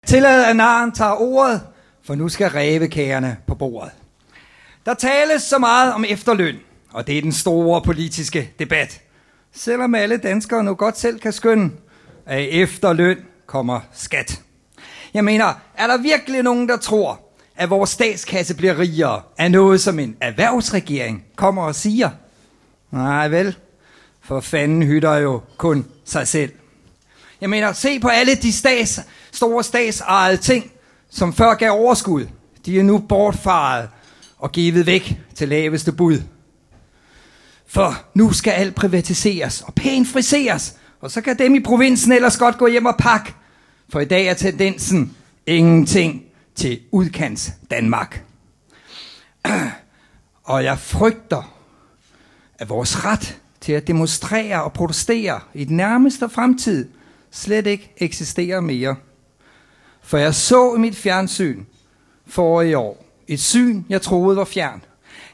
Tillad at narren tager ordet, for nu skal rævekagerne på bordet. Der tales så meget om efterløn, og det er den store politiske debat. Selvom alle danskere nu godt selv kan skønne, at efterløn kommer skat. Jeg mener, er der virkelig nogen, der tror, at vores statskasse bliver rigere af noget, som en erhvervsregering kommer og siger? Nej vel, for fanden hytter jo kun sig selv. Jeg mener, se på alle de store statsejede ting, som før gav overskud. De er nu bortfaret og givet væk til laveste bud. For nu skal alt privatiseres og pænt friseres, og så kan dem i provinsen ellers godt gå hjem og pakke. For i dag er tendensen ingenting til udkants Danmark. Og jeg frygter, at vores ret til at demonstrere og protestere i den nærmeste fremtid slet ikke eksisterer mere. For jeg så i mit fjernsyn forrige år et syn, jeg troede var fjern.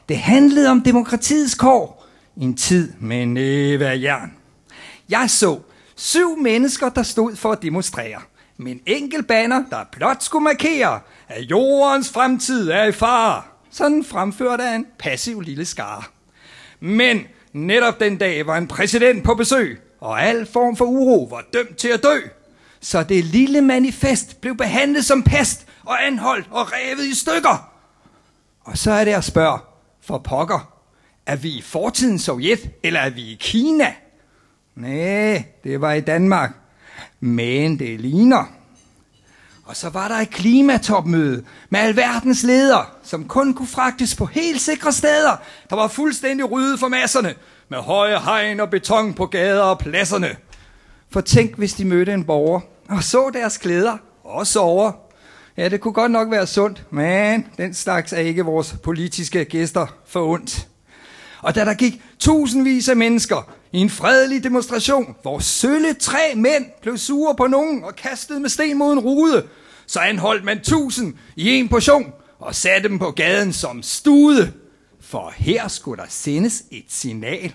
Det handlede om demokratiets kår i en tid med en næve af jern. Jeg så 7 mennesker, der stod for at demonstrere. Med en enkelt banner, der blot skulle markere, at jordens fremtid er i fare. Sådan fremførte af en passiv lille skare. Men netop den dag var en præsident på besøg, og al form for uro var dømt til at dø. Så det lille manifest blev behandlet som pest og anholdt og revet i stykker. Og så er det at spørge, for pokker, er vi i fortidens Sovjet, eller er vi i Kina? Næh, det var i Danmark. Men det ligner. Og så var der et klimatopmøde med alverdens ledere, som kun kunne fragtes på helt sikre steder. Der var fuldstændig ryddet for masserne, med høje hegn og beton på gader og pladserne. For tænk, hvis de mødte en borger og så deres klæder og sover. Ja, det kunne godt nok være sundt, men den slags er ikke vores politiske gæster forundt. Og da der gik tusindvis af mennesker i en fredelig demonstration, hvor sølle 3 mænd blev sure på nogen og kastede med sten mod en rude, så anholdt man 1000 i en portion og satte dem på gaden som stude. For her skulle der sendes et signal.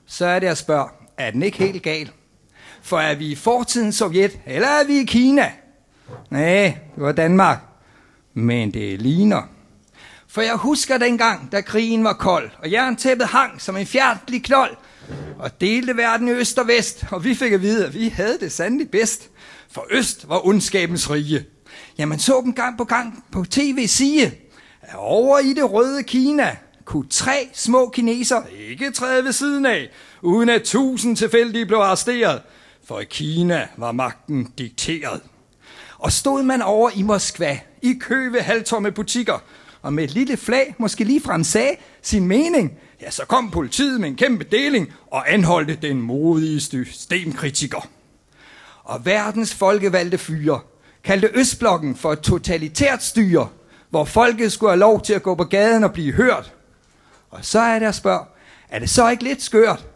Så er det at spørge, er den ikke helt gal? For er vi i fortidens Sovjet, eller er vi i Kina? Nej, det var Danmark. Men det ligner. For jeg husker dengang, da krigen var kold, og jerntæppet hang som en fjerdelig knold, og delte verden i øst og vest, og vi fik at vide, at vi havde det sandelig bedst. For øst var ondskabens rige. Ja, man så dem gang på gang på tv sige, at over i det røde Kina kunne 3 små kineser ikke træde ved siden af, uden at 1000 tilfældige blev arresteret, for i Kina var magten dikteret. Og stod man over i Moskva, i kø ved halvtomme butikker, og med et lille flag måske ligefrem sagde sin mening, ja, så kom politiet med en kæmpe deling og anholdte den modige systemkritiker. Og verdens folkevalgte fyre kaldte Østblokken for et totalitært styre, hvor folket skulle have lov til at gå på gaden og blive hørt. Og så er det at spørge, er det så ikke lidt skørt?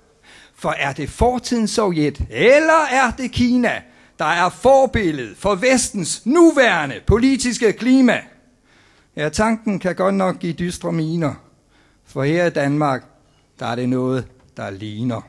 For er det fortidens Sovjet, eller er det Kina, der er forbillede for vestens nuværende politiske klima? Ja, tanken kan godt nok give dystre miner, for her i Danmark, der er det noget, der ligner.